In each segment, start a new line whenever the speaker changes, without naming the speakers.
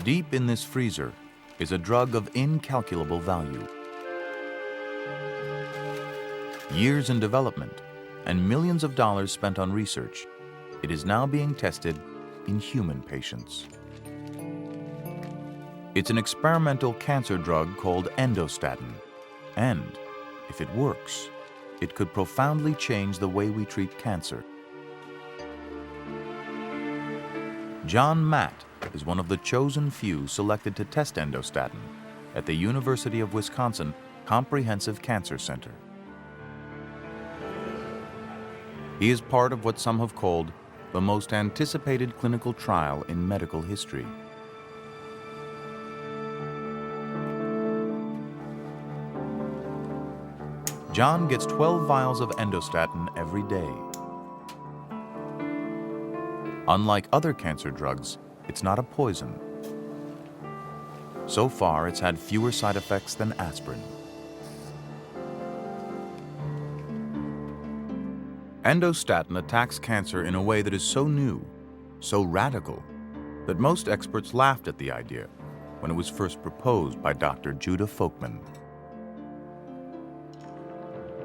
Deep in this freezer is a drug of incalculable value. Years in development and millions of dollars spent on research, it is now being tested in human patients. It's an experimental cancer drug called endostatin, and if it works, it could profoundly change the way we treat cancer. John Matt is one of the chosen few selected to test endostatin at the University of Wisconsin Comprehensive Cancer Center. He is part of what some have called the most anticipated clinical trial in medical history. John gets 12 vials of endostatin every day. Unlike other cancer drugs, it's not a poison. So far, it's had fewer side effects than aspirin. Endostatin attacks cancer in a way that is so new, so radical, that most experts laughed at the idea when it was first proposed by Dr. Judah Folkman.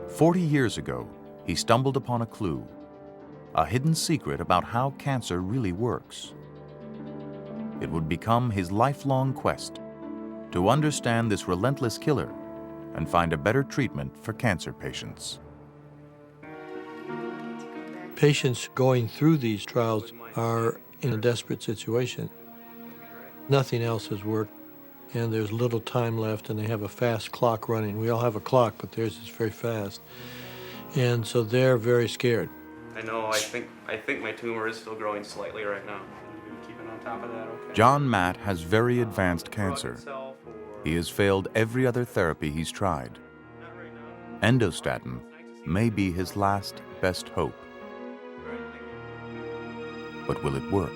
40 years ago, he stumbled upon a clue, a hidden secret about how cancer really works. It would become his lifelong quest to understand this relentless killer and find a better treatment for cancer patients.
Patients going through these trials are in a desperate situation. Nothing else has worked, and there's little time left, and they have a fast clock running. We all have a clock, but theirs is very fast. And so they're very scared.
I know, I think my tumor is still growing slightly right now. Keeping on top of that, okay.
John Matt has very advanced cancer. He has failed every other therapy he's tried. Endostatin may be his last best hope. But will it work?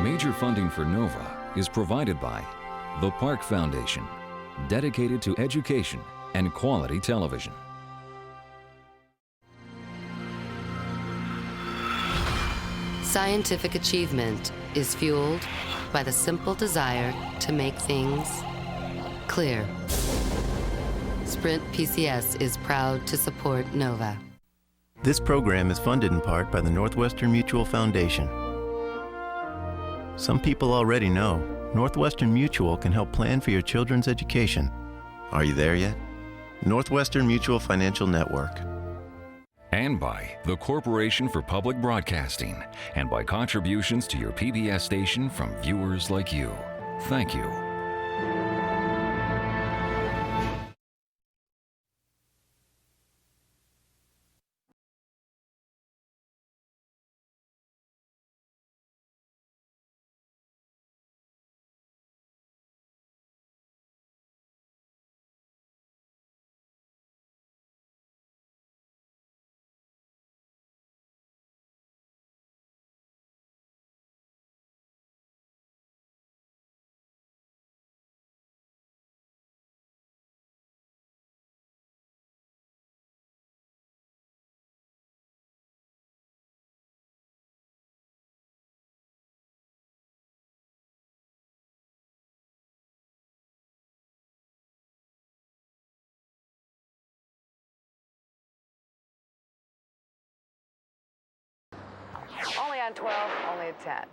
Major funding for NOVA is provided by the Park Foundation, dedicated to education and quality television.
Scientific achievement is fueled by the simple desire to make things clear. Sprint PCS is proud to support NOVA.
This program is funded in part by the Northwestern Mutual Foundation. Some people already know Northwestern Mutual can help plan for your children's education. Are you there yet? Northwestern Mutual Financial Network.
And by the Corporation for Public Broadcasting, and by contributions to your PBS station from viewers like you. Thank you.
Only on 12, only at 10.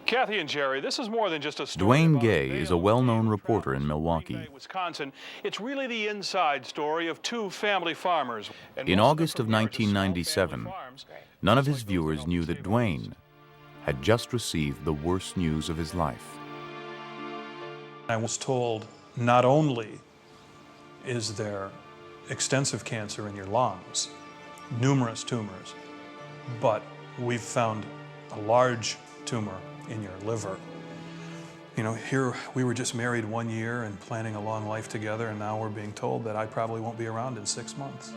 Kathy and Jerry, this is more than just a story.
Dwayne Gay is a well-known reporter in Milwaukee.
Wisconsin. It's really the inside story of two family farmers.
In August of 1997, none of his viewers knew that Dwayne had just received the worst news of his life.
I was told not only is there extensive cancer in your lungs, numerous tumors, but we've found a large tumor in your liver. You know, here we were just married 1 year and planning a long life together, and now we're being told that I probably won't be around in 6 months.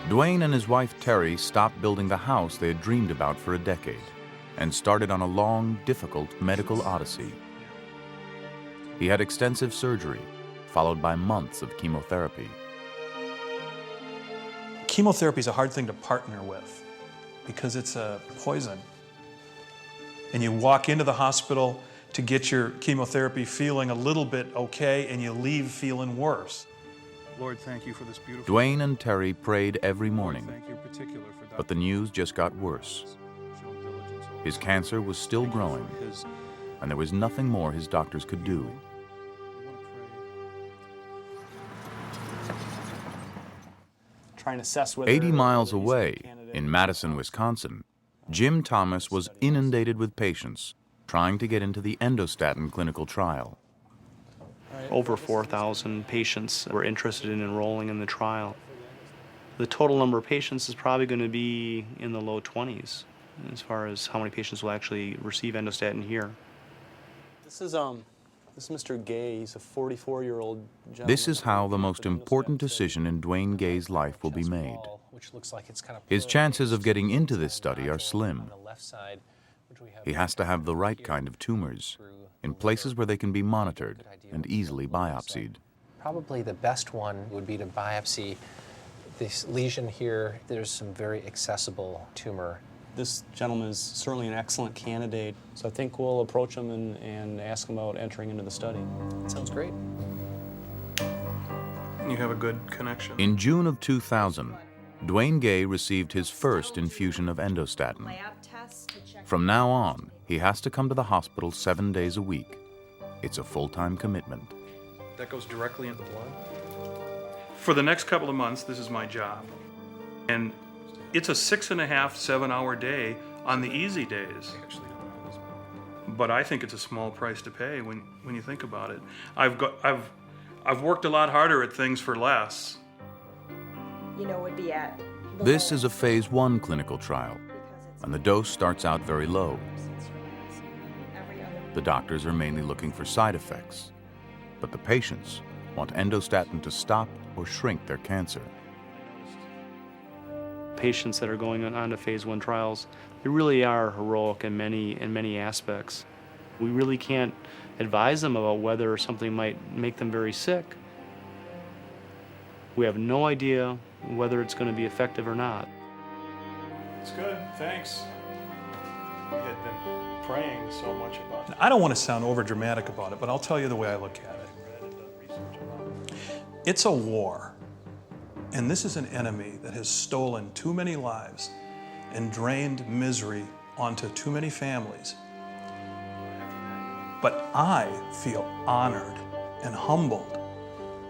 Dwayne and his wife Terry stopped building the house they had dreamed about for a decade and started on a long, difficult medical odyssey. He had extensive surgery, followed by months of chemotherapy.
Chemotherapy is a hard thing to partner with because it's a poison. And you walk into the hospital to get your chemotherapy feeling a little bit okay, and you leave feeling worse. Lord, thank you for this beautiful...
Dwayne and Terry prayed every morning,
Thank you in particular for
but the news just got worse. His cancer was still growing, and there was nothing more his doctors could do.
Trying to assess whether
80 miles
whether he's a
away,
candidate.
in Madison, Wisconsin, Jim Thomas was inundated with patients trying to get into the endostatin clinical trial.
Over 4,000 patients were interested in enrolling in the trial. The total number of patients is probably going to be in the low 20s as far as how many patients will actually receive endostatin here. This is Mr. Gay. He's a 44-year-old gentleman.
This is how the most important decision in Dwayne Gay's life will be made. His chances of getting into this study are slim. He has to have the right kind of tumors in places where they can be monitored and easily biopsied.
Probably the best one would be to biopsy this lesion here. There's some very accessible tumor.
This gentleman is certainly an excellent candidate, so I think we'll approach him and ask him about entering into the study.
Sounds great.
You have a good connection.
In June of 2000, Dwayne Gay received his first infusion of endostatin. From now on, he has to come to the hospital 7 days a week. It's a full-time commitment.
That goes directly into the blood? For the next couple of months, this is my job. And it's a 6.5, 7-hour day on the easy days. But I think it's a small price to pay when you think about it. I've worked a lot harder at things for less.
Would be at.
This is a phase 1 clinical trial, and the dose starts out very low. The doctors are mainly looking for side effects, but the patients want endostatin to stop or shrink their cancer.
Patients that are going on to phase 1 trials, they really are heroic in many aspects. We really can't advise them about whether something might make them very sick. We have no idea whether it's going to be effective or not.
It's good, thanks. We had been praying so much about it. I don't want to sound over dramatic about it, but I'll tell you the way I look at it. It's a war. And this is an enemy that has stolen too many lives and drained misery onto too many families. But I feel honored and humbled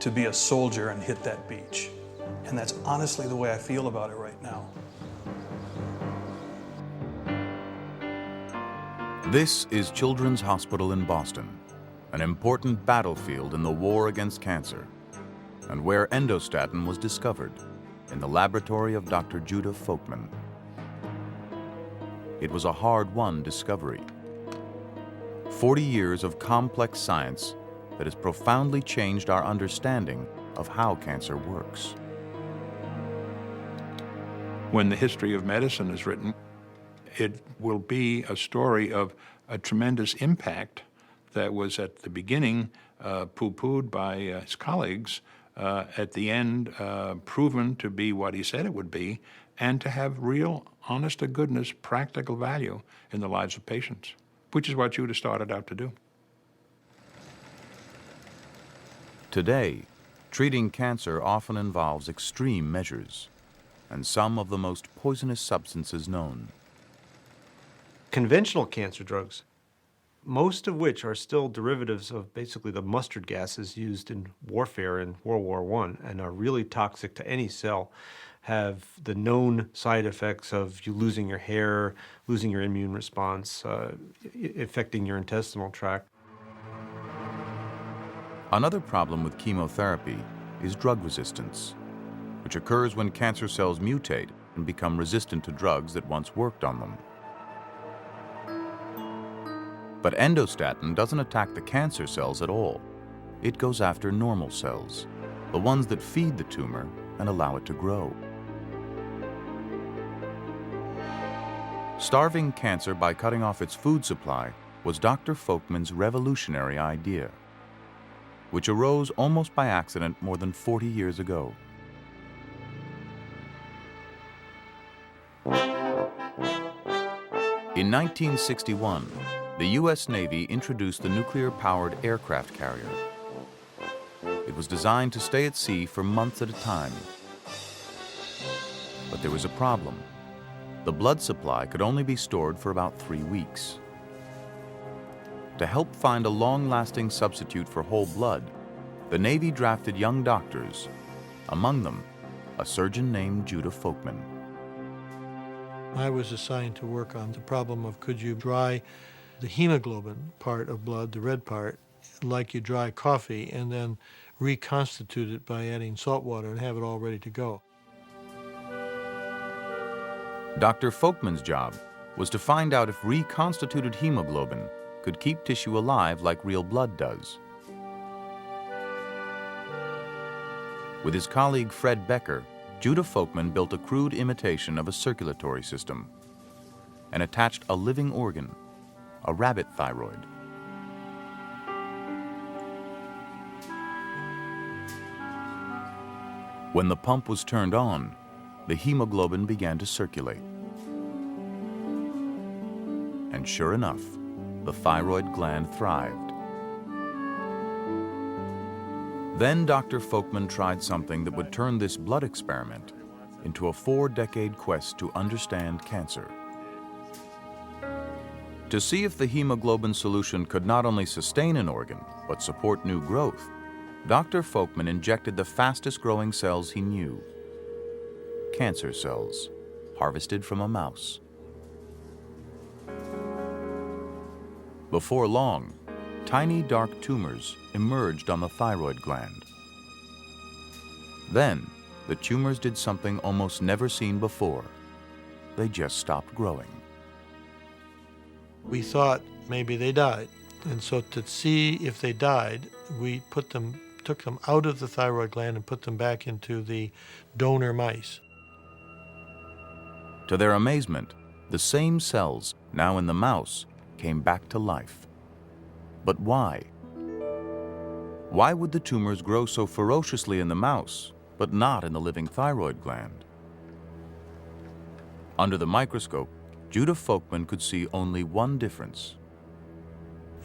to be a soldier and hit that beach. And that's honestly the way I feel about it right now.
This is Children's Hospital in Boston, an important battlefield in the war against cancer, and where endostatin was discovered in the laboratory of Dr. Judah Folkman. It was a hard-won discovery. 40 years of complex science that has profoundly changed our understanding of how cancer works.
When the history of medicine is written, it will be a story of a tremendous impact that was at the beginning poo-pooed by his colleagues, at the end proven to be what he said it would be, and to have real, honest-to-goodness, practical value in the lives of patients, which is what Judah started out to do.
Today, treating cancer often involves extreme measures and some of the most poisonous substances known.
Conventional cancer drugs, most of which are still derivatives of basically the mustard gases used in warfare in World War I and are really toxic to any cell, have the known side effects of you losing your hair, losing your immune response, affecting your intestinal tract.
Another problem with chemotherapy is drug resistance, which occurs when cancer cells mutate and become resistant to drugs that once worked on them. But endostatin doesn't attack the cancer cells at all. It goes after normal cells, the ones that feed the tumor and allow it to grow. Starving cancer by cutting off its food supply was Dr. Folkman's revolutionary idea, which arose almost by accident more than 40 years ago. In 1961, the U.S. Navy introduced the nuclear-powered aircraft carrier. It was designed to stay at sea for months at a time. But there was a problem. The blood supply could only be stored for about 3 weeks. To help find a long-lasting substitute for whole blood, the Navy drafted young doctors, among them a surgeon named Judah Folkman.
I was assigned to work on the problem of could you dry the hemoglobin part of blood, the red part, like you dry coffee, and then reconstitute it by adding salt water and have it all ready to go.
Dr. Folkman's job was to find out if reconstituted hemoglobin could keep tissue alive like real blood does. With his colleague Fred Becker, Judah Folkman built a crude imitation of a circulatory system and attached a living organ, a rabbit thyroid. When the pump was turned on, the hemoglobin began to circulate. And sure enough, the thyroid gland thrived. Then Dr. Folkman tried something that would turn this blood experiment into a 4-decade quest to understand cancer. To see if the hemoglobin solution could not only sustain an organ, but support new growth, Dr. Folkman injected the fastest-growing cells he knew, cancer cells, harvested from a mouse. Before long, tiny dark tumors emerged on the thyroid gland. Then, the tumors did something almost never seen before. They just stopped growing.
We thought maybe they died. And so to see if they died, we took them out of the thyroid gland and put them back into the donor mice.
To their amazement, the same cells, now in the mouse, came back to life. But why? Why would the tumors grow so ferociously in the mouse, but not in the living thyroid gland? Under the microscope, Judah Folkman could see only one difference.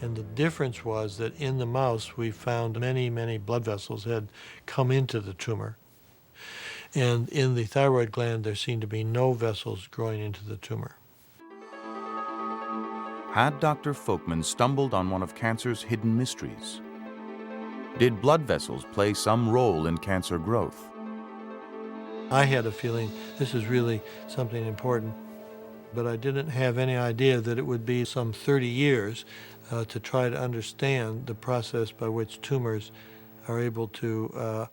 And the difference was that in the mouse, we found many, many blood vessels had come into the tumor. And in the thyroid gland, there seemed to be no vessels growing into the tumor.
Had Dr. Folkman stumbled on one of cancer's hidden mysteries? Did blood vessels play some role in cancer growth?
I had a feeling this is really something important, but I didn't have any idea that it would be some 30 years to try to understand the process by which tumors are able to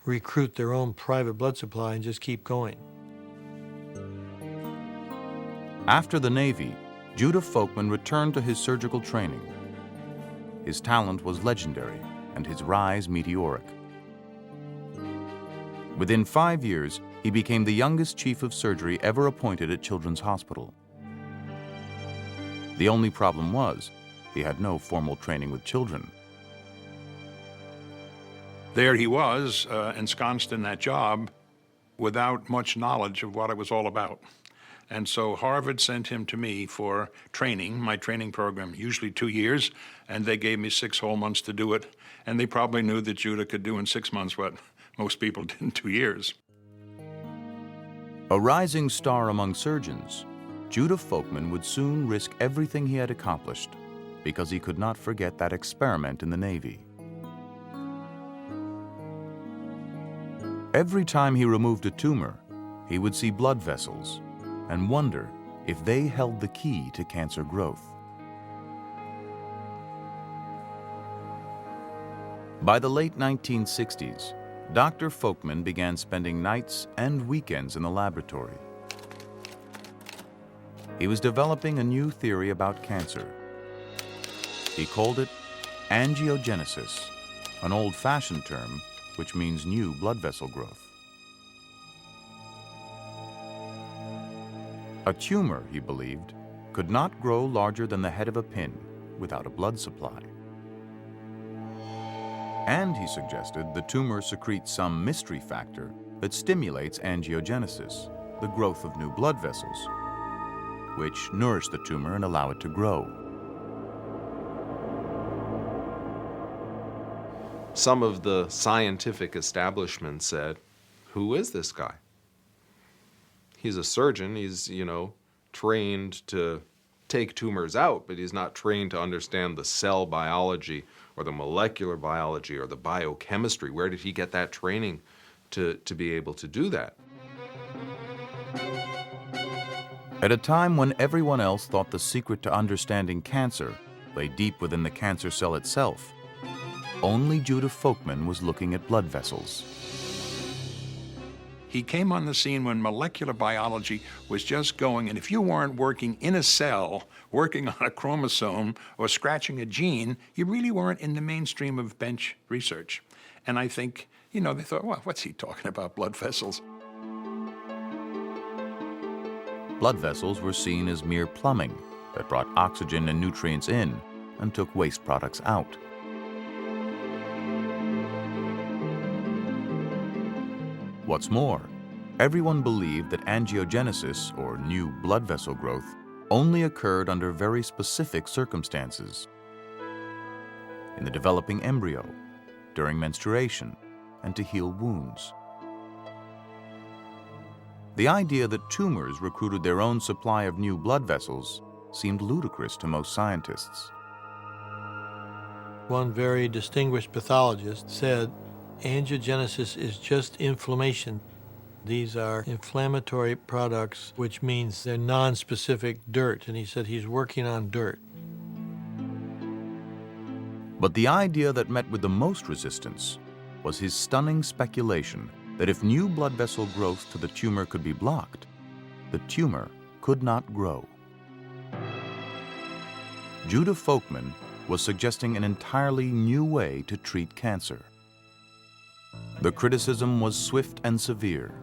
recruit their own private blood supply and just keep going.
After the Navy, Judah Folkman returned to his surgical training. His talent was legendary and his rise meteoric. Within 5 years, he became the youngest chief of surgery ever appointed at Children's Hospital. The only problem was, he had no formal training with children.
There he was, ensconced in that job, without much knowledge of what it was all about. And so Harvard sent him to me for training, my training program, usually 2 years, and they gave me 6 whole months to do it. And they probably knew that Judah could do in 6 months what most people did in 2 years.
A rising star among surgeons, Judah Folkman would soon risk everything he had accomplished because he could not forget that experiment in the Navy. Every time he removed a tumor, he would see blood vessels and wonder if they held the key to cancer growth. By the late 1960s, Dr. Folkman began spending nights and weekends in the laboratory. He was developing a new theory about cancer. He called it angiogenesis, an old-fashioned term which means new blood vessel growth. A tumor, he believed, could not grow larger than the head of a pin without a blood supply. And he suggested the tumor secretes some mystery factor that stimulates angiogenesis, the growth of new blood vessels, which nourish the tumor and allow it to grow.
Some of the scientific establishment said, who is this guy? He's a surgeon, he's, trained to take tumors out, but he's not trained to understand the cell biology or the molecular biology or the biochemistry. Where did he get that training to be able to do that?
At a time when everyone else thought the secret to understanding cancer lay deep within the cancer cell itself, only Judah Folkman was looking at blood vessels.
He came on the scene when molecular biology was just going, and if you weren't working in a cell, working on a chromosome or scratching a gene, you really weren't in the mainstream of bench research. And I think, they thought, well, what's he talking about, blood vessels?
Blood vessels were seen as mere plumbing that brought oxygen and nutrients in and took waste products out. What's more, everyone believed that angiogenesis, or new blood vessel growth, only occurred under very specific circumstances. In the developing embryo, during menstruation, and to heal wounds. The idea that tumors recruited their own supply of new blood vessels seemed ludicrous to most scientists.
One very distinguished pathologist said, angiogenesis is just inflammation. These are inflammatory products, which means they're non-specific dirt, and he said he's working on dirt.
But the idea that met with the most resistance was his stunning speculation that if new blood vessel growth to the tumor could be blocked, the tumor could not grow. Judah Folkman was suggesting an entirely new way to treat cancer. The criticism was swift and severe.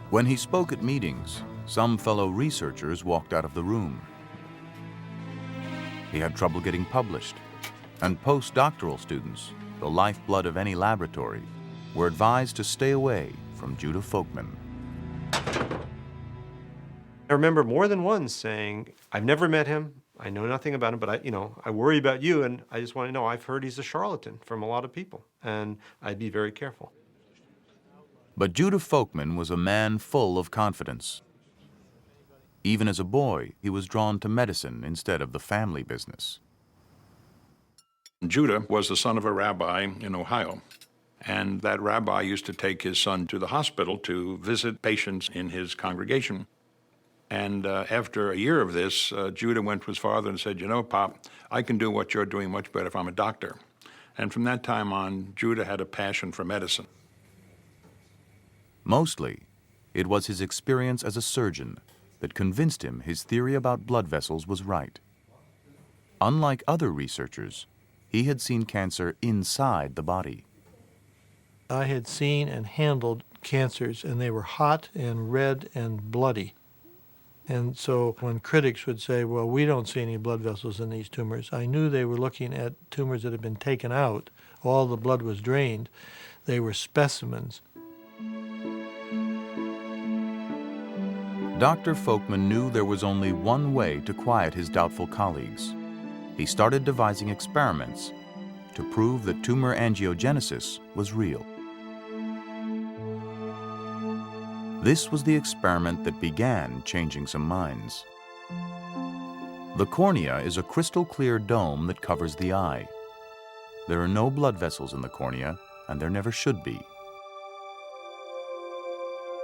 When he spoke at meetings, some fellow researchers walked out of the room. He had trouble getting published, and postdoctoral students, the lifeblood of any laboratory, were advised to stay away from Judah Folkman.
I remember more than one saying, I've never met him, I know nothing about him, but I worry about you, and I just want to know, I've heard he's a charlatan from a lot of people, and I'd be very careful.
But Judah Folkman was a man full of confidence. Even as a boy, he was drawn to medicine instead of the family business.
Judah was the son of a rabbi in Ohio, and that rabbi used to take his son to the hospital to visit patients in his congregation. And after a year of this, Judah went to his father and said, Pop, I can do what you're doing much better if I'm a doctor. And from that time on, Judah had a passion for medicine.
Mostly, it was his experience as a surgeon that convinced him his theory about blood vessels was right. Unlike other researchers, he had seen cancer inside the body.
I had seen and handled cancers, and they were hot and red and bloody. And so when critics would say, well, we don't see any blood vessels in these tumors, I knew they were looking at tumors that had been taken out. All the blood was drained. They were specimens.
Dr. Folkman knew there was only one way to quiet his doubtful colleagues. He started devising experiments to prove that tumor angiogenesis was real. This was the experiment that began changing some minds. The cornea is a crystal-clear dome that covers the eye. There are no blood vessels in the cornea, and there never should be.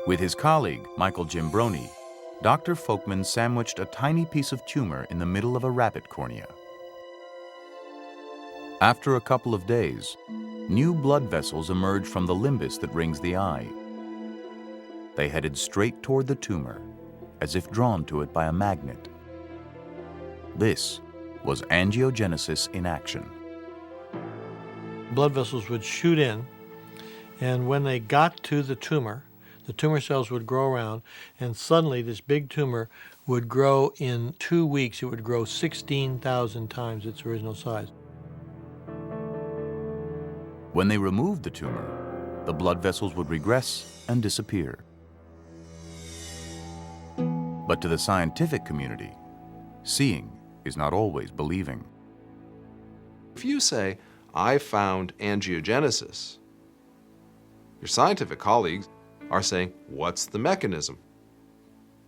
With his colleague, Michael Gimbroni, Dr. Folkman sandwiched a tiny piece of tumor in the middle of a rabbit cornea. After a couple of days, new blood vessels emerged from the limbus that rings the eye. They headed straight toward the tumor, as if drawn to it by a magnet. This was angiogenesis in action.
Blood vessels would shoot in, and when they got to the tumor cells would grow around, and suddenly this big tumor would grow in 2 weeks. It would grow 16,000 times its original size.
When they removed the tumor, the blood vessels would regress and disappear. But to the scientific community, seeing is not always believing.
If you say, I found angiogenesis, your scientific colleagues are saying, what's the mechanism?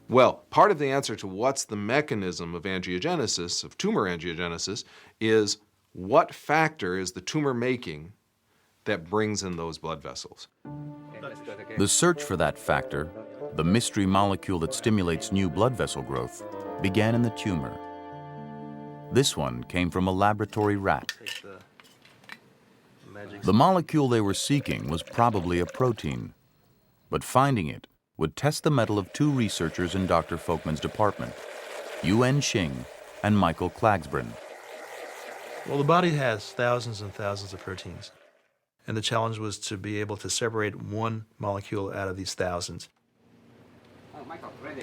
Well, part of the answer to what's the mechanism of angiogenesis, of tumor angiogenesis, is what factor is the tumor making that brings in those blood vessels?
The search for that factor, the mystery molecule that stimulates new blood vessel growth, began in the tumor. This one came from a laboratory rat. The molecule they were seeking was probably a protein, but finding it would test the mettle of two researchers in Dr. Folkman's department, Yuen Xing and Michael Klagsbrun.
Well, the body has thousands and thousands of proteins, and the challenge was to be able to separate one molecule out of these thousands.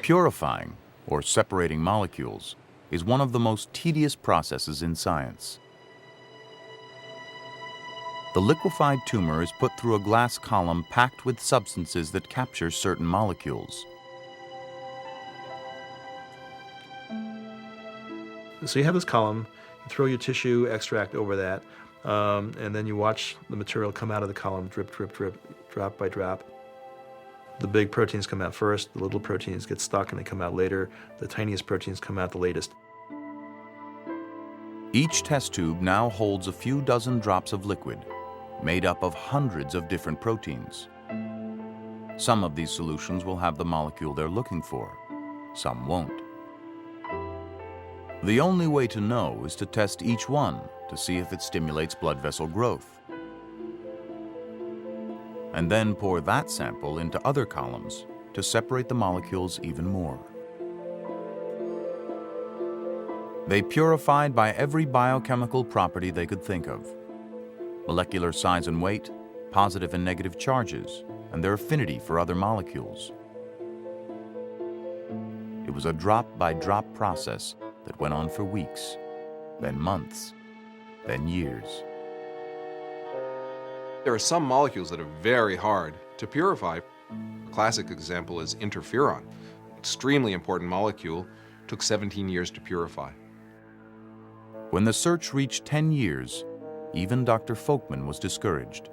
Purifying, or separating molecules, is one of the most tedious processes in science. The liquefied tumor is put through a glass column packed with substances that capture certain molecules.
So you have this column, you throw your tissue extract over that, and then you watch the material come out of the column, drip, drip, drip, drop by drop. The big proteins come out first, the little proteins get stuck and they come out later, the tiniest proteins come out the latest.
Each test tube now holds a few dozen drops of liquid, made up of hundreds of different proteins. Some of these solutions will have the molecule they're looking for, some won't. The only way to know is to test each one to see if it stimulates blood vessel growth. And then pour that sample into other columns to separate the molecules even more. They purified by every biochemical property they could think of: molecular size and weight, positive and negative charges, and their affinity for other molecules. It was a drop-by-drop process that went on for weeks, then months, then years.
There are some molecules that are very hard to purify. A classic example is interferon. Extremely important molecule, took 17 years to purify.
When the search reached 10 years, even Dr. Folkman was discouraged.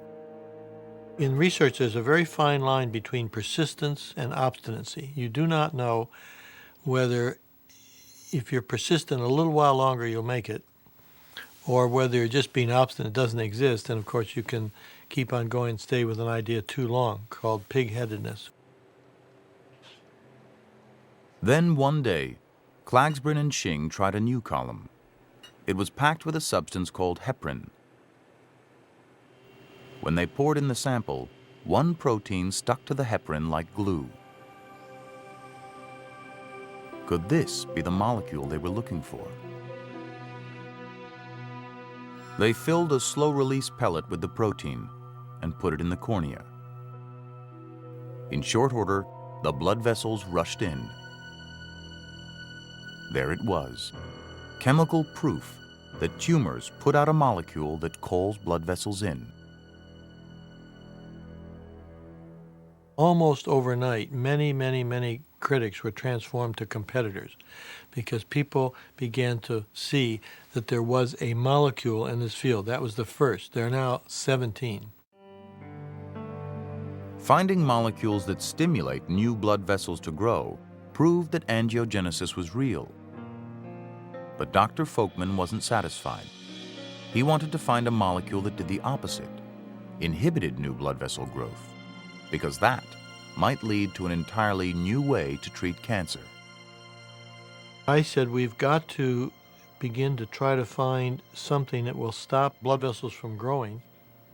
In research, there's a very fine line between persistence and obstinacy. You do not know whether, if you're persistent a little while longer, you'll make it, or whether you're just being obstinate, it doesn't exist, and of course you can keep on going and stay with an idea too long, called pig-headedness.
Then one day, Klagsbrun and Xing tried a new column. It was packed with a substance called heparin. When they poured in the sample, one protein stuck to the heparin like glue. Could this be the molecule they were looking for? They filled a slow-release pellet with the protein and put it in the cornea. In short order, the blood vessels rushed in. There it was, chemical proof that tumors put out a molecule that calls blood vessels in.
Almost overnight, many critics were transformed to competitors because people began to see that there was a molecule in this field. That was the first. There are now 17.
Finding molecules that stimulate new blood vessels to grow proved that angiogenesis was real. But Dr. Folkman wasn't satisfied. He wanted to find a molecule that did the opposite, inhibited new blood vessel growth, because that might lead to an entirely new way to treat cancer.
I said we've got to begin to try to find something that will stop blood vessels from growing,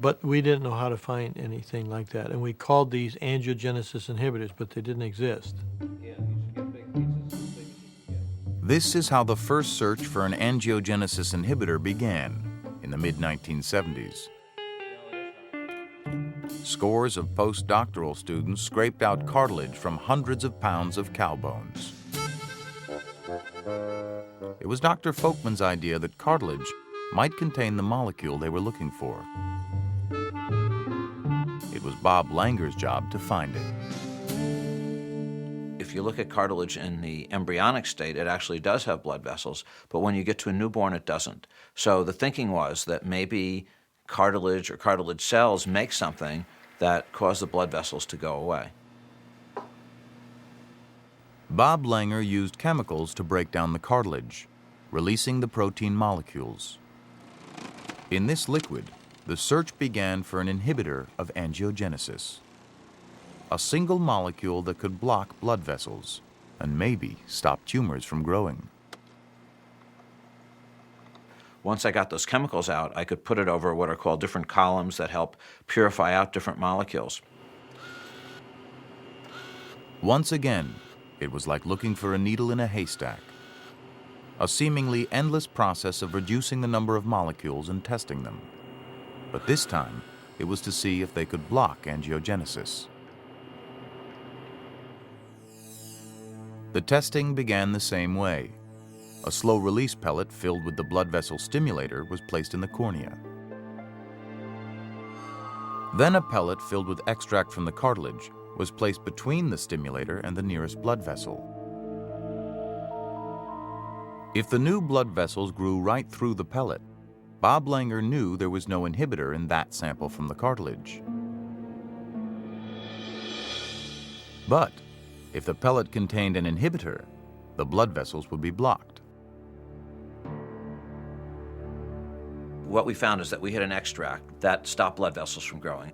but we didn't know how to find anything like that. And we called these angiogenesis inhibitors, but they didn't exist.
This is how the first search for an angiogenesis inhibitor began in the mid-1970s. Scores of postdoctoral students scraped out cartilage from hundreds of pounds of cow bones. It was Dr. Folkman's idea that cartilage might contain the molecule they were looking for. It was Bob Langer's job to find it.
If you look at cartilage in the embryonic state, it actually does have blood vessels, but when you get to a newborn, it doesn't. So the thinking was that maybe cartilage or cartilage cells make something that cause the blood vessels to go away.
Bob Langer used chemicals to break down the cartilage, releasing the protein molecules. In this liquid, the search began for an inhibitor of angiogenesis, a single molecule that could block blood vessels and maybe stop tumors from growing.
Once I got those chemicals out, I could put it over what are called different columns that help purify out different molecules.
Once again, it was like looking for a needle in a haystack, a seemingly endless process of reducing the number of molecules and testing them. But this time, it was to see if they could block angiogenesis. The testing began the same way. A slow-release pellet filled with the blood vessel stimulator was placed in the cornea. Then a pellet filled with extract from the cartilage was placed between the stimulator and the nearest blood vessel. If the new blood vessels grew right through the pellet, Bob Langer knew there was no inhibitor in that sample from the cartilage. But if the pellet contained an inhibitor, the blood vessels would be blocked.
What we found is that we had an extract that stopped blood vessels from growing.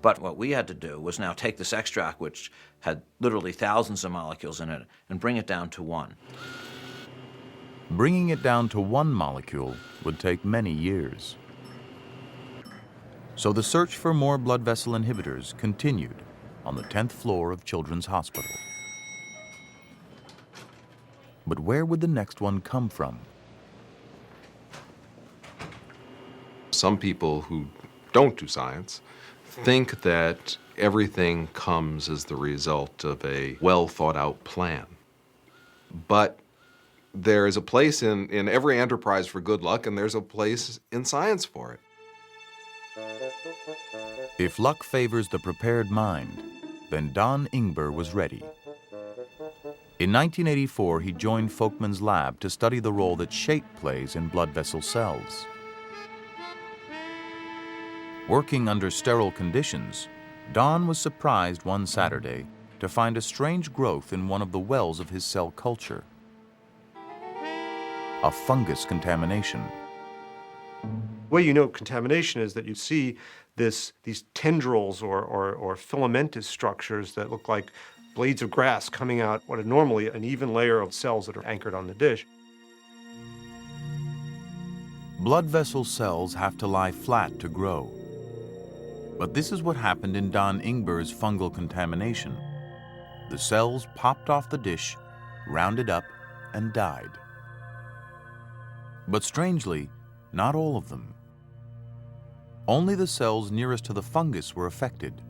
But what we had to do was now take this extract, which had literally thousands of molecules in it, and bring it down to one.
Bringing it down to one molecule would take many years. So the search for more blood vessel inhibitors continued on the 10th floor of Children's Hospital. But where would the next one come from?
Some people who don't do science think that everything comes as the result of a well-thought-out plan. But there is a place in every enterprise for good luck, and there's a place in science for it.
If luck favors the prepared mind, then Don Ingber was ready. In 1984, he joined Folkman's lab to study the role that shape plays in blood vessel cells. Working under sterile conditions, Don was surprised one Saturday to find a strange growth in one of the wells of his cell culture. A fungus contamination.
The way you know contamination is that you see these tendrils or filamentous structures that look like blades of grass coming out what are normally an even layer of cells that are anchored on the dish.
Blood vessel cells have to lie flat to grow. But this is what happened in Don Ingber's fungal contamination. The cells popped off the dish, rounded up, and died. But strangely, not all of them. Only the cells nearest to the fungus were affected.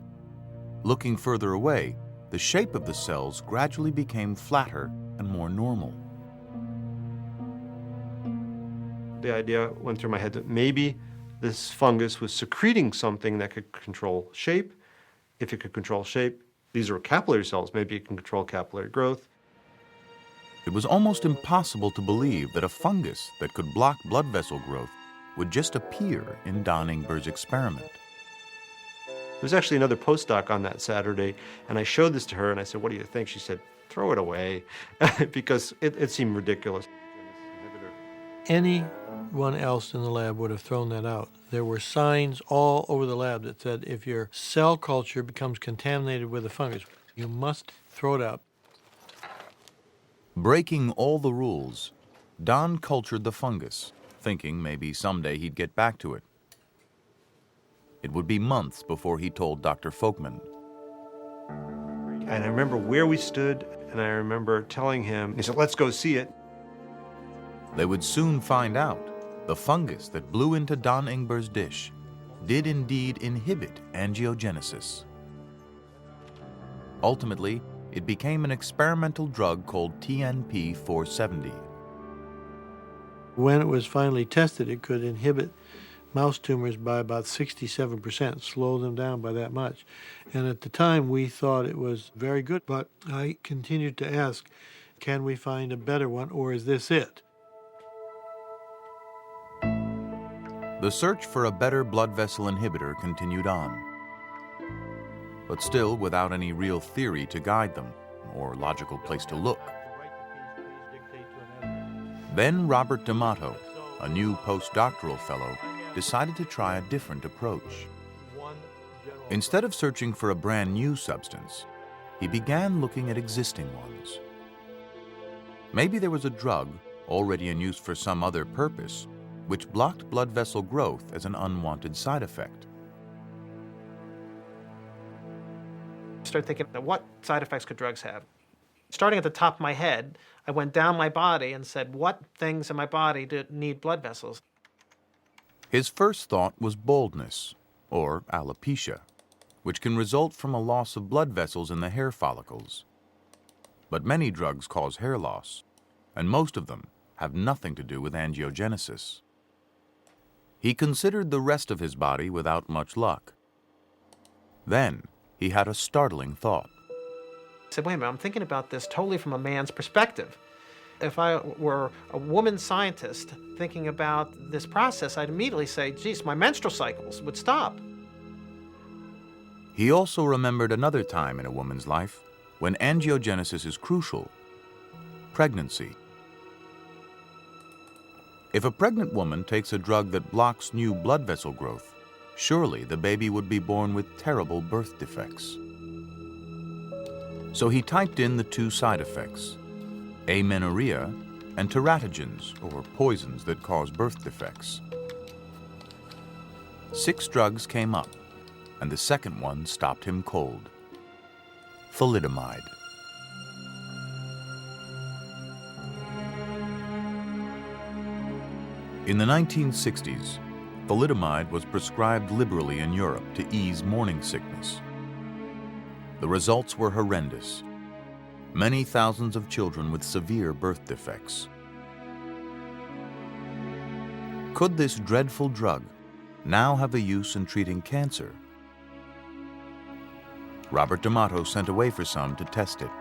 Looking further away, the shape of the cells gradually became flatter and more normal.
The idea went through my head that maybe this fungus was secreting something that could control shape. If it could control shape, these are capillary cells, maybe it can control capillary growth.
It was almost impossible to believe that a fungus that could block blood vessel growth would just appear in Don Ingber's experiment.
There was actually another postdoc on that Saturday, and I showed this to her, and I said, "What do you think?" She said, "Throw it away," because it seemed ridiculous.
Anyone else in the lab would have thrown that out. There were signs all over the lab that said if your cell culture becomes contaminated with a fungus, you must throw it out.
Breaking all the rules, Don cultured the fungus, thinking maybe someday he'd get back to it. It would be months before he told Dr. Folkman.
And I remember where we stood, and I remember telling him, he said, "Let's go see it."
They would soon find out the fungus that blew into Don Ingber's dish did indeed inhibit angiogenesis. Ultimately, it became an experimental drug called TNP 470.
When it was finally tested, it could inhibit mouse tumors by about 67%, slow them down by that much. And at the time, we thought it was very good, but I continued to ask, can we find a better one, or is this it?
The search for a better blood vessel inhibitor continued on, but still without any real theory to guide them or logical place to look. Then Robert D'Amato, a new postdoctoral fellow, decided to try a different approach. Instead of searching for a brand new substance, he began looking at existing ones. Maybe there was a drug, already in use for some other purpose, which blocked blood vessel growth as an unwanted side effect.
Started thinking, what side effects could drugs have? Starting at the top of my head, I went down my body and said, what things in my body need blood vessels?
His first thought was baldness, or alopecia, which can result from a loss of blood vessels in the hair follicles. But many drugs cause hair loss, and most of them have nothing to do with angiogenesis. He considered the rest of his body without much luck. Then he had a startling thought.
I said, wait a minute, I'm thinking about this totally from a man's perspective. If I were a woman scientist thinking about this process, I'd immediately say, geez, my menstrual cycles would stop.
He also remembered another time in a woman's life when angiogenesis is crucial: pregnancy. If a pregnant woman takes a drug that blocks new blood vessel growth, surely the baby would be born with terrible birth defects. So he typed in the two side effects: amenorrhea and teratogens, or poisons that cause birth defects. 6 drugs came up, and the second one stopped him cold: thalidomide. In the 1960s, thalidomide was prescribed liberally in Europe to ease morning sickness. The results were horrendous. Many thousands of children with severe birth defects. Could this dreadful drug now have a use in treating cancer? Robert D'Amato sent away for some to test it.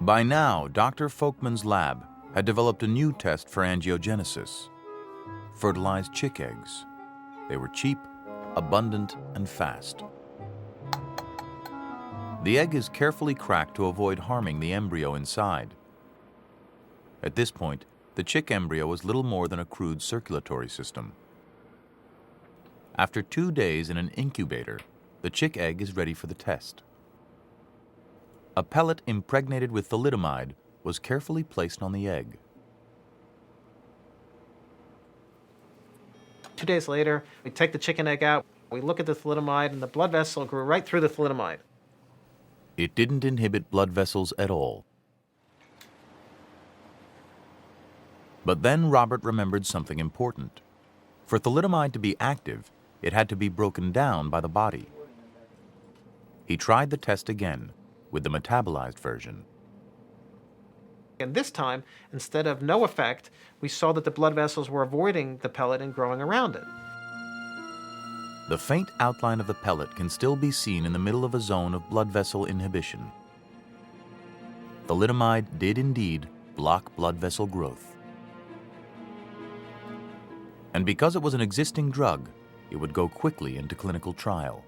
By now, Dr. Folkman's lab had developed a new test for angiogenesis: fertilized chick eggs. They were cheap, abundant, and fast. The egg is carefully cracked to avoid harming the embryo inside. At this point, the chick embryo is little more than a crude circulatory system. After 2 days in an incubator, the chick egg is ready for the test. A pellet impregnated with thalidomide was carefully placed on the egg.
2 days later, we take the chicken egg out, we look at the thalidomide, and the blood vessel grew right through the thalidomide.
It didn't inhibit blood vessels at all. But then Robert remembered something important. For thalidomide to be active, it had to be broken down by the body. He tried the test again with the metabolized version.
And this time, instead of no effect, we saw that the blood vessels were avoiding the pellet and growing around it.
The faint outline of the pellet can still be seen in the middle of a zone of blood vessel inhibition. Thalidomide did indeed block blood vessel growth. And because it was an existing drug, it would go quickly into clinical trial.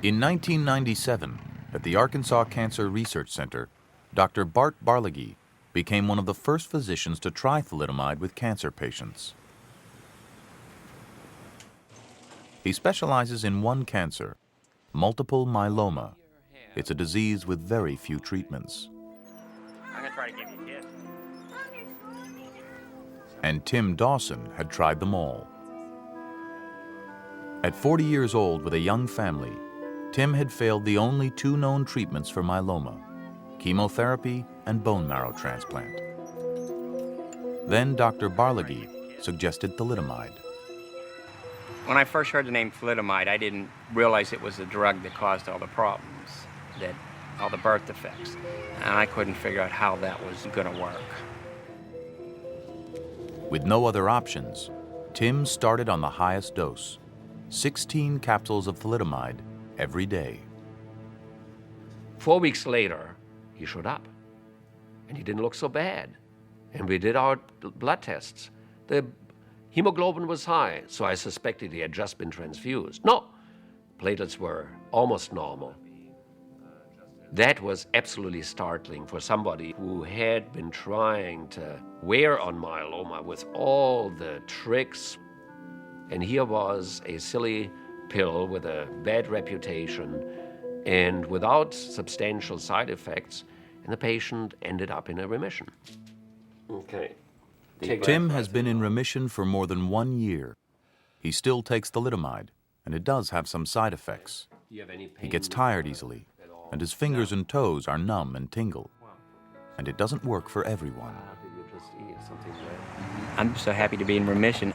In 1997, at the Arkansas Cancer Research Center, Dr. Bart Barlegee became one of the first physicians to try thalidomide with cancer patients. He specializes in one cancer, multiple myeloma. It's a disease with very few treatments.
I'm gonna try to give you a kiss.
And Tim Dawson had tried them all. At 40 years old with a young family, Tim had failed the only two known treatments for myeloma, chemotherapy and bone marrow transplant. Then Dr. Barlaghi suggested thalidomide.
When I first heard the name thalidomide, I didn't realize it was the drug that caused all the problems, that all the birth defects. And I couldn't figure out how that was going to work.
With no other options, Tim started on the highest dose, 16 capsules of thalidomide every day.
4 weeks later, he showed up, and he didn't look so bad. And we did our blood tests. The hemoglobin was high, so I suspected he had just been transfused. No, platelets were almost normal. That was absolutely startling for somebody who had been trying to wear on myeloma with all the tricks. And here was a silly pill with a bad reputation and without substantial side effects, and the patient ended up in a remission. Okay.
Tim has been in remission for more than 1 year. He still takes thalidomide, and it does have some side effects. He gets tired easily, and his fingers and toes are numb and tingle. And it doesn't work for everyone.
I'm so happy to be in remission.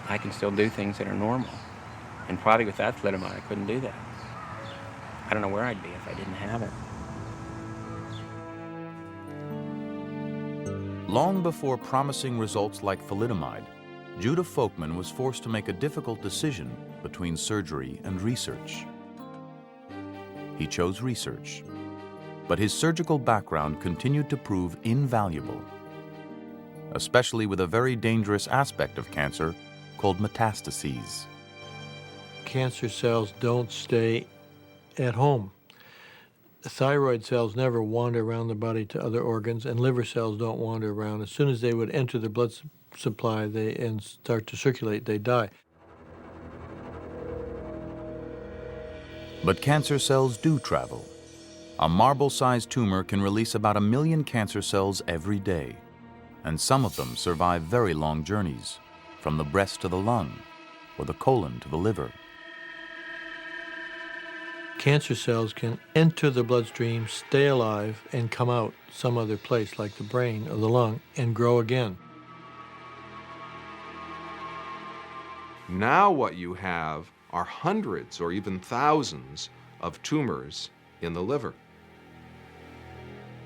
I can still do things that are normal. And probably without thalidomide, I couldn't do that. I don't know where I'd be if I didn't have it.
Long before promising results like thalidomide, Judah Folkman was forced to make a difficult decision between surgery and research. He chose research, but his surgical background continued to prove invaluable, especially with a very dangerous aspect of cancer called metastases.
Cancer cells don't stay at home. The thyroid cells never wander around the body to other organs, and liver cells don't wander around. As soon as they would enter the blood supply and start to circulate, they die.
But cancer cells do travel. A marble-sized tumor can release about 1 million cancer cells every day, and some of them survive very long journeys, from the breast to the lung, or the colon to the liver.
Cancer cells can enter the bloodstream, stay alive, and come out some other place, like the brain or the lung, and grow again.
Now what you have are hundreds or even thousands of tumors in the liver.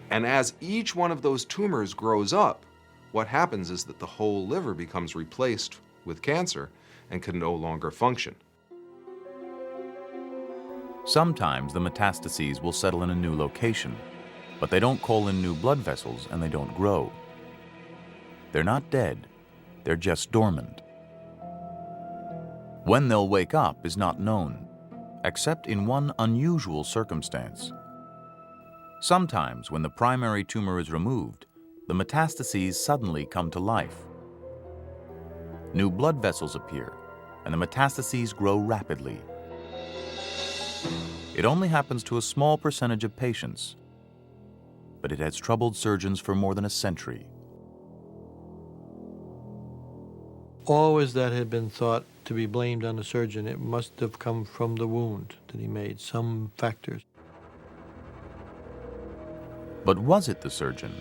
And as each one of those tumors grows up, what happens is that the whole liver becomes replaced with cancer and can no longer function.
Sometimes the metastases will settle in a new location, but they don't call in new blood vessels and they don't grow. They're not dead, they're just dormant. When they'll wake up is not known, except in one unusual circumstance. Sometimes when the primary tumor is removed, the metastases suddenly come to life. New blood vessels appear, and the metastases grow rapidly. It only happens to a small percentage of patients, but it has troubled surgeons for more than a century.
Always that had been thought to be blamed on the surgeon. It must have come from the wound that he made, some factors.
But was it the surgeon?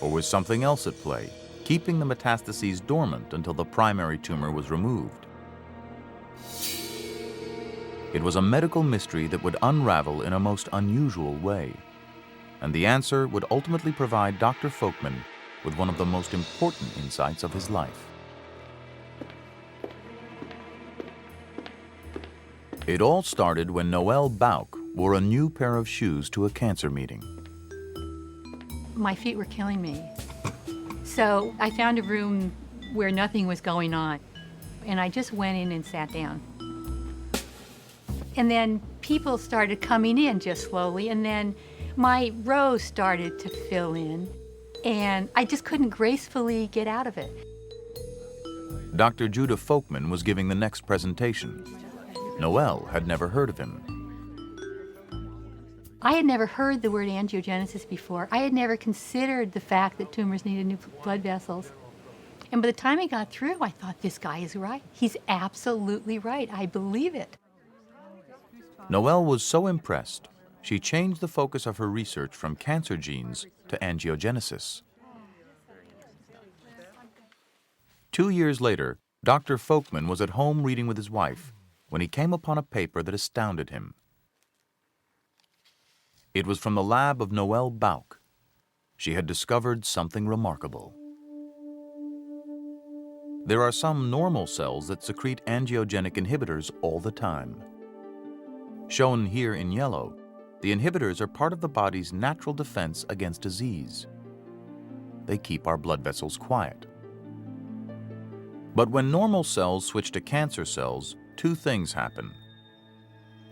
Or was something else at play, keeping the metastases dormant until the primary tumor was removed? It was a medical mystery that would unravel in a most unusual way, and the answer would ultimately provide Dr. Folkman with one of the most important insights of his life. It all started when Noelle Bauk wore a new pair of shoes to a cancer meeting.
My feet were killing me. So I found a room where nothing was going on, and I just went in and sat down. And then people started coming in just slowly, and then my rows started to fill in, and I just couldn't gracefully get out of it.
Dr. Judah Folkman was giving the next presentation. Noelle had never heard of him.
I had never heard the word angiogenesis before. I had never considered the fact that tumors needed new blood vessels. And by the time I got through, I thought, this guy is right. He's absolutely right. I believe it.
Noelle was so impressed, she changed the focus of her research from cancer genes to angiogenesis. 2 years later, Dr. Folkman was at home reading with his wife when he came upon a paper that astounded him. It was from the lab of Noelle Bauck. She had discovered something remarkable. There are some normal cells that secrete angiogenic inhibitors all the time. Shown here in yellow, the inhibitors are part of the body's natural defense against disease. They keep our blood vessels quiet. But when normal cells switch to cancer cells, two things happen.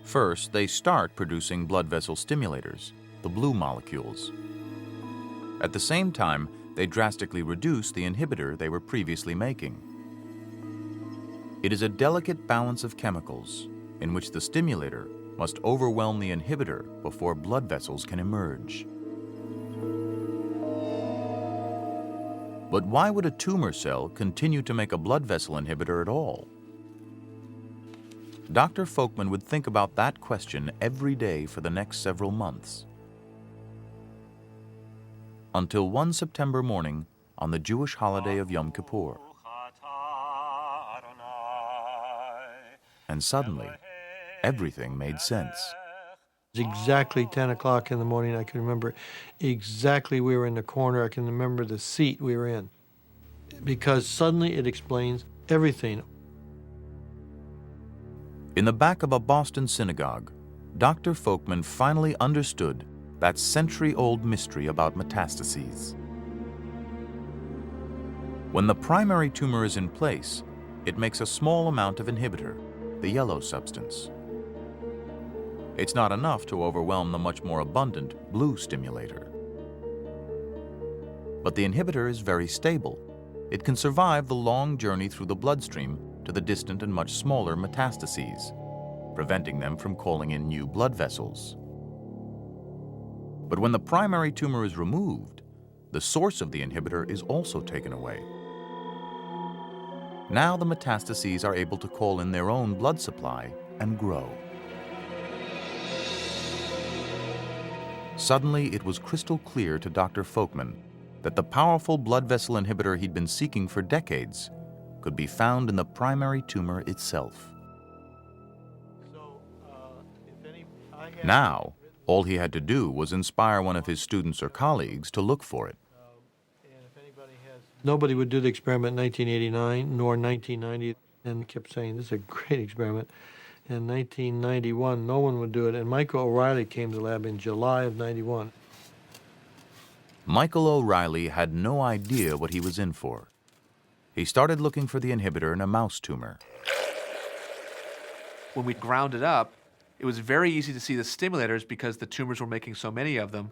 First, they start producing blood vessel stimulators, the blue molecules. At the same time, they drastically reduce the inhibitor they were previously making. It is a delicate balance of chemicals in which the stimulator must overwhelm the inhibitor before blood vessels can emerge. But why would a tumor cell continue to make a blood vessel inhibitor at all? Dr. Folkman would think about that question every day for the next several months. Until one September morning on the Jewish holiday of Yom Kippur. And suddenly, everything made sense.
It was exactly 10 o'clock in the morning. I can remember exactly we were in the corner. I can remember the seat we were in. Because suddenly it explains everything.
In the back of a Boston synagogue, Dr. Folkman finally understood that century-old mystery about metastases. When the primary tumor is in place, it makes a small amount of inhibitor, the yellow substance. It's not enough to overwhelm the much more abundant blue stimulator. But the inhibitor is very stable. It can survive the long journey through the bloodstream to the distant and much smaller metastases, preventing them from calling in new blood vessels. But when the primary tumor is removed, the source of the inhibitor is also taken away. Now the metastases are able to call in their own blood supply and grow. Suddenly, it was crystal clear to Dr. Folkman that the powerful blood vessel inhibitor he'd been seeking for decades could be found in the primary tumor itself. Now, all he had to do was inspire one of his students or colleagues to look for it.
Nobody would do the experiment in 1989 nor 1990 and kept saying, this is a great experiment. In 1991, no one would do it, and Michael O'Reilly came to the lab in July of 91.
Michael O'Reilly had no idea what he was in for. He started looking for the inhibitor in a mouse tumor.
When we ground it up, it was very easy to see the stimulators because the tumors were making so many of them,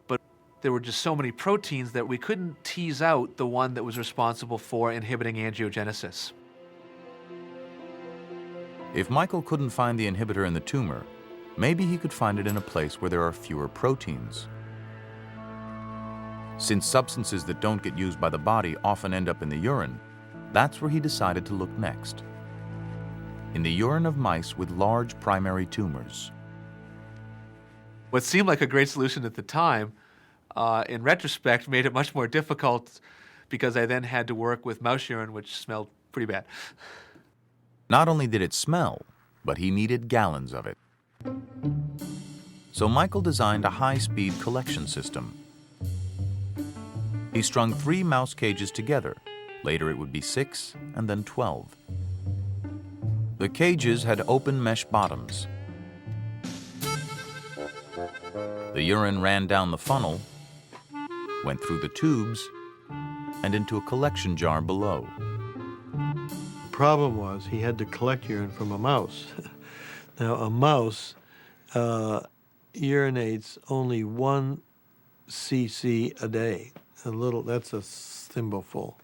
but there were just so many proteins that we couldn't tease out the one that was responsible for inhibiting angiogenesis.
If Michael couldn't find the inhibitor in the tumor, maybe he could find it in a place where there are fewer proteins. Since substances that don't get used by the body often end up in the urine, that's where he decided to look next. In the urine of mice with large primary tumors.
What seemed like a great solution at the time, in retrospect, made it much more difficult because I then had to work with mouse urine, which smelled pretty bad.
Not only did it smell, but he needed gallons of it. So Michael designed a high-speed collection system. He strung 3 mouse cages together. Later it would be 6 and then 12. The cages had open mesh bottoms. The urine ran down the funnel, went through the tubes, and into a collection jar below.
The problem was he had to collect urine from a mouse. Now, a mouse urinates only 1 cc a day. That's a thimbleful.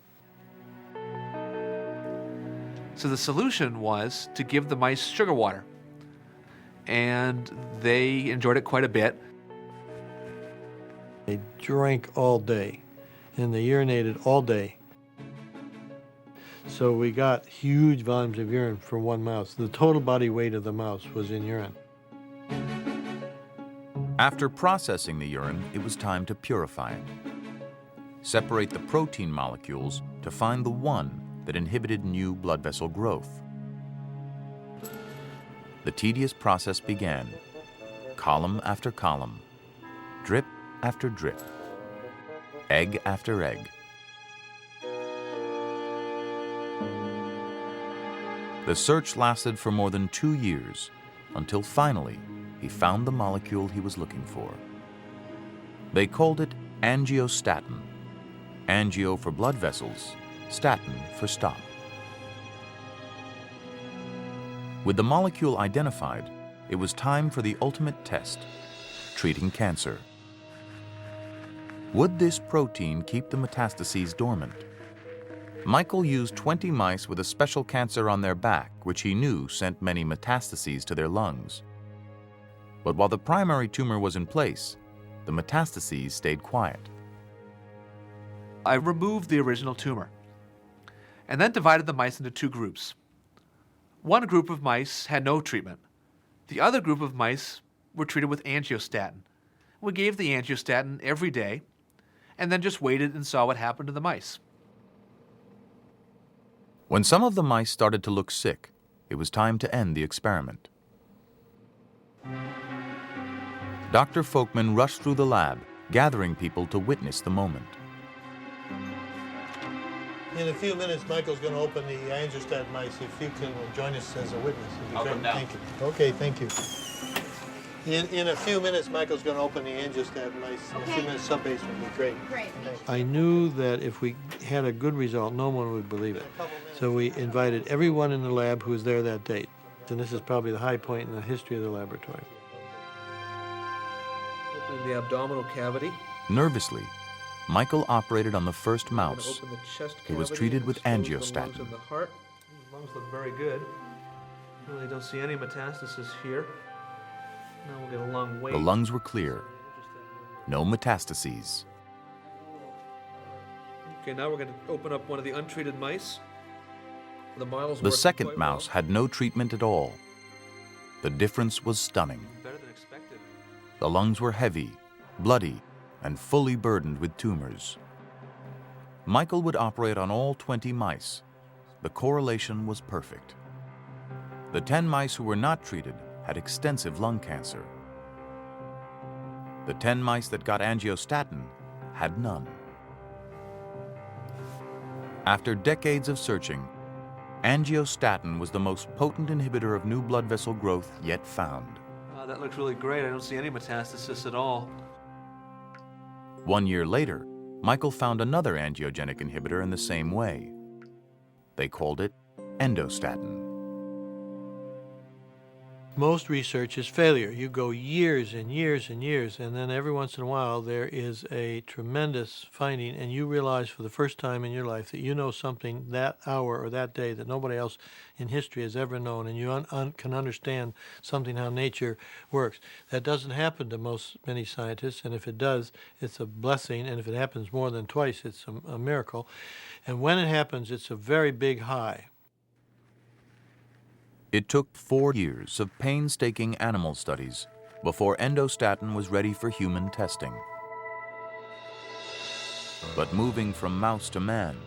So the solution was to give the mice sugar water. And they enjoyed it quite a bit.
They drank all day, and they urinated all day. So we got huge volumes of urine from one mouse. The total body weight of the mouse was in urine.
After processing the urine, it was time to purify it. Separate the protein molecules to find the one that inhibited new blood vessel growth. The tedious process began, column after column, drip after drip, egg after egg. The search lasted for more than 2 years, until finally he found the molecule he was looking for. They called it angiostatin. Angio for blood vessels, statin for stop. With the molecule identified, it was time for the ultimate test, treating cancer. Would this protein keep the metastases dormant? Michael used 20 mice with a special cancer on their back, which he knew sent many metastases to their lungs. But while the primary tumor was in place, the metastases stayed quiet.
I removed the original tumor and then divided the mice into 2 groups. One group of mice had no treatment. The other group of mice were treated with angiostatin. We gave the angiostatin every day and then just waited and saw what happened to the mice.
When some of the mice started to look sick, it was time to end the experiment. Dr. Folkman rushed through the lab, gathering people to witness the moment.
In a few minutes, Michael's going to open the angiostatin mice. If you can join us as a witness, it'd be great. Thank you. Okay, thank you. In a few minutes, Michael's going to open the angiostatin mice. In a few minutes, sub-base would be great.
Great.
I knew that if we had a good result, no one would believe it. So we invited everyone in the lab who was there that date. And this is probably the high point in the history of the laboratory.
Opening the abdominal cavity.
Nervously, Michael operated on the first mouse,
Open the chest
who was
cavity
treated
and
with
expose the
angiostatin.
lungs and the heart. The lungs look very good. Really don't see any metastasis here. Now we'll get a lung weight.
The lungs were clear. No metastases.
Okay, now we're going to open up one of the untreated mice. The models
The
worked
second
quite
mouse
well.
had no treatment at all. The difference was stunning.
Better than expected.
The lungs were heavy, bloody, and fully burdened with tumors. Michael would operate on all 20 mice. The correlation was perfect. The 10 mice who were not treated had extensive lung cancer. The 10 mice that got angiostatin had none. After decades of searching, angiostatin was the most potent inhibitor of new blood vessel growth yet found.
That looks really great. I don't see any metastasis at all.
1 year later, Michael found another angiogenic inhibitor in the same way. They called it endostatin.
Most research is failure. You go years and years and years, and then every once in a while there is a tremendous finding, and you realize for the first time in your life that you know something that hour or that day that nobody else in history has ever known, and you can understand something how nature works. That doesn't happen to many scientists, and if it does, it's a blessing, and if it happens more than twice, it's a miracle. And when it happens, it's a very big high.
It took 4 years of painstaking animal studies before endostatin was ready for human testing. But moving from mouse to man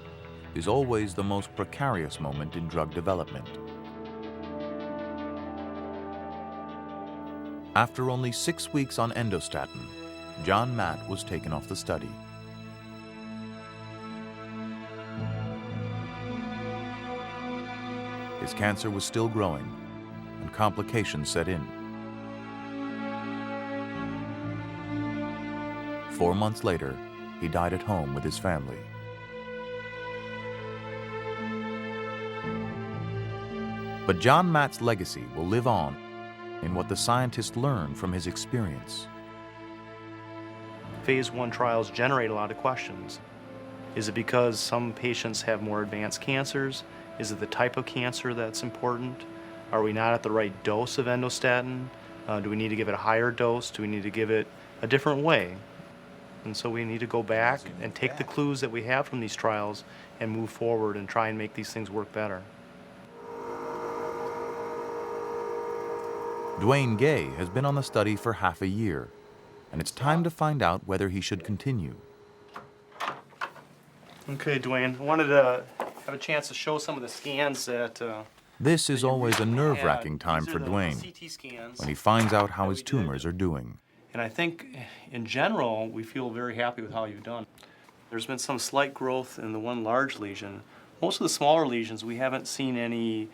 is always the most precarious moment in drug development. After only 6 weeks on endostatin, John Matt was taken off the study. His cancer was still growing, and complications set in. 4 months later, he died at home with his family. But John Matt's legacy will live on in what the scientists learned from his experience.
Phase 1 trials generate a lot of questions. Is it because some patients have more advanced cancers? Is it the type of cancer that's important? Are we not at the right dose of endostatin? Do we need to give it a higher dose? Do we need to give it a different way? And so we need to go back and take the clues that we have from these trials and move forward and try and make these things work better.
Dwayne Gay has been on the study for half a year, and it's time to find out whether he should continue.
Okay, Dwayne, I wanted to have a chance to show some of the scans that
This is always a nerve-wracking time for Dwayne
CT scans
when he finds out how his tumors are doing.
And I think, in general, we feel very happy with how you've done. There's been some slight growth in the one large lesion. Most of the smaller lesions, we haven't seen any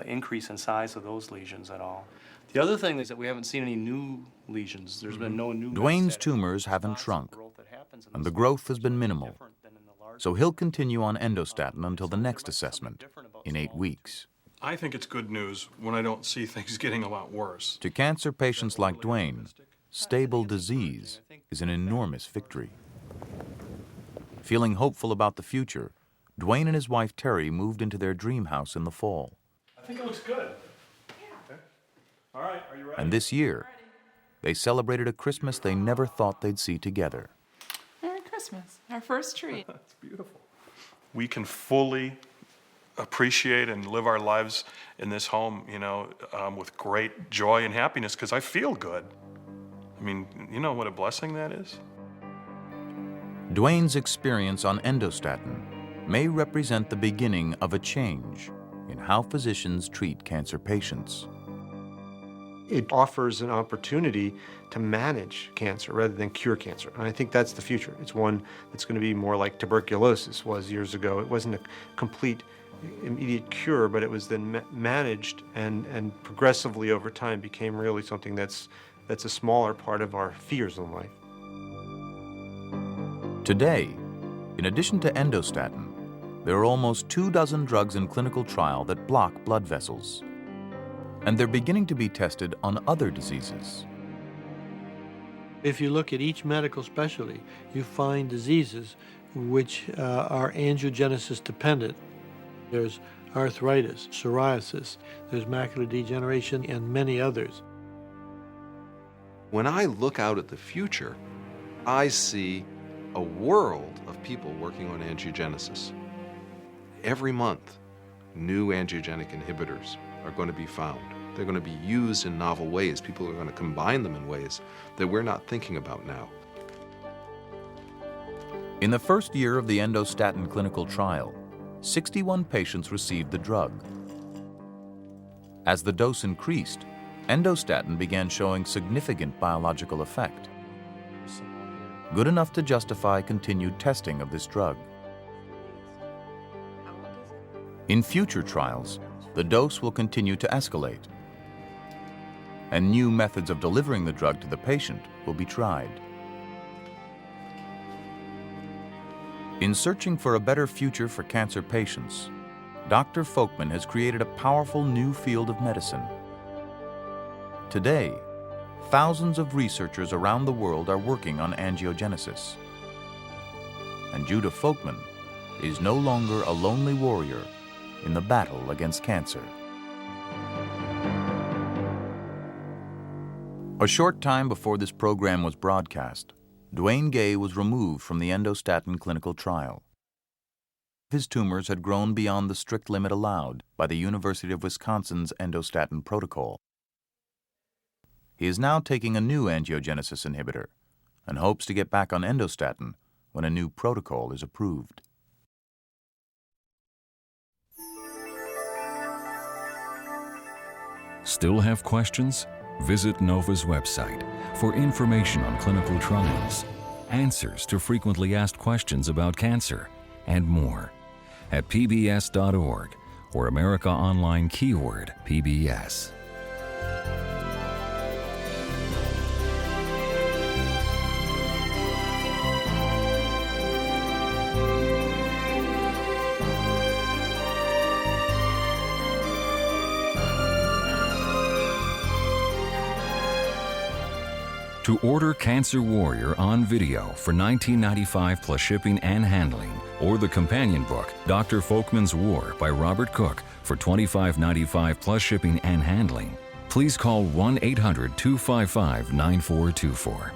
increase in size of those lesions at all. The other thing is that we haven't seen any new lesions. There's been no new...
Dwayne's tumors haven't shrunk, and the growth has been minimal. So he'll continue on endostatin until the next assessment in 8 weeks.
I think it's good news when I don't see things getting a lot worse.
To cancer patients like Dwayne, stable disease is an enormous victory. Feeling hopeful about the future, Dwayne and his wife Terry moved into their dream house in the fall.
I think it looks good. Okay. All right, are you ready?
And this year, they celebrated a Christmas they never thought they'd see together.
Merry Christmas, our first tree.
That's beautiful. We can fully appreciate and live our lives in this home, with great joy and happiness because I feel good. I mean, you know what a blessing that is?
Dwayne's experience on endostatin may represent the beginning of a change in how physicians treat cancer patients.
It offers an opportunity to manage cancer rather than cure cancer. And I think that's the future. It's one that's going to be more like tuberculosis was years ago. It wasn't a complete immediate cure, but it was then managed and progressively over time became really something that's a smaller part of our fears in life.
Today, in addition to endostatin, there are almost 24 drugs in clinical trial that block blood vessels. And they're beginning to be tested on other diseases.
If you look at each medical specialty, you find diseases which are angiogenesis dependent. There's arthritis, psoriasis, there's macular degeneration, and many others.
When I look out at the future, I see a world of people working on angiogenesis. Every month, new angiogenic inhibitors are going to be found. They're going to be used in novel ways. People are going to combine them in ways that we're not thinking about now.
In the first year of the endostatin clinical trial, 61 patients received the drug. As the dose increased, endostatin began showing significant biological effect, good enough to justify continued testing of this drug. In future trials, the dose will continue to escalate, and new methods of delivering the drug to the patient will be tried. In searching for a better future for cancer patients, Dr. Folkman has created a powerful new field of medicine. Today, thousands of researchers around the world are working on angiogenesis. And Judah Folkman is no longer a lonely warrior in the battle against cancer. A short time before this program was broadcast, Dwayne Gay was removed from the endostatin clinical trial. His tumors had grown beyond the strict limit allowed by the University of Wisconsin's endostatin protocol. He is now taking a new angiogenesis inhibitor and hopes to get back on endostatin when a new protocol is approved.
Still have questions? Visit NOVA's website for information on clinical trials, answers to frequently asked questions about cancer, and more at pbs.org or America Online keyword PBS. To order Cancer Warrior on video for $19.95 plus shipping and handling, or the companion book, Dr. Folkman's War by Robert Cook for $25.95 plus shipping and handling, please call 1-800-255-9424.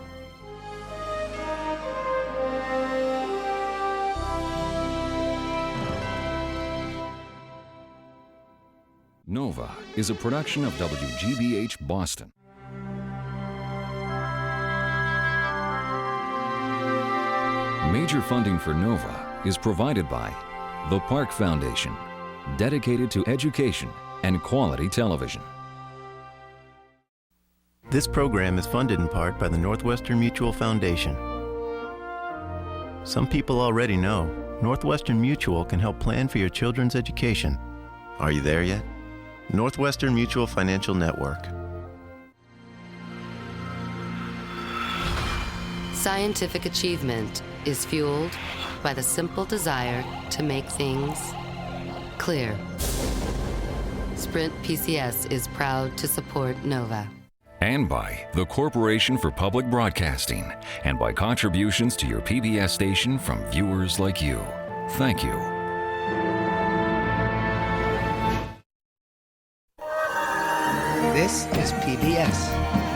Nova is a production of WGBH Boston. Major funding for Nova is provided by the Park Foundation, dedicated to education and quality television.
This program is funded in part by the Northwestern Mutual Foundation. Some people already know Northwestern Mutual can help plan for your children's education. Are you there yet? Northwestern Mutual Financial Network.
Scientific achievement is fueled by the simple desire to make things clear. Sprint PCS is proud to support Nova.
And by the Corporation for Public Broadcasting, and by contributions to your PBS station from viewers like you. Thank you.
This is PBS.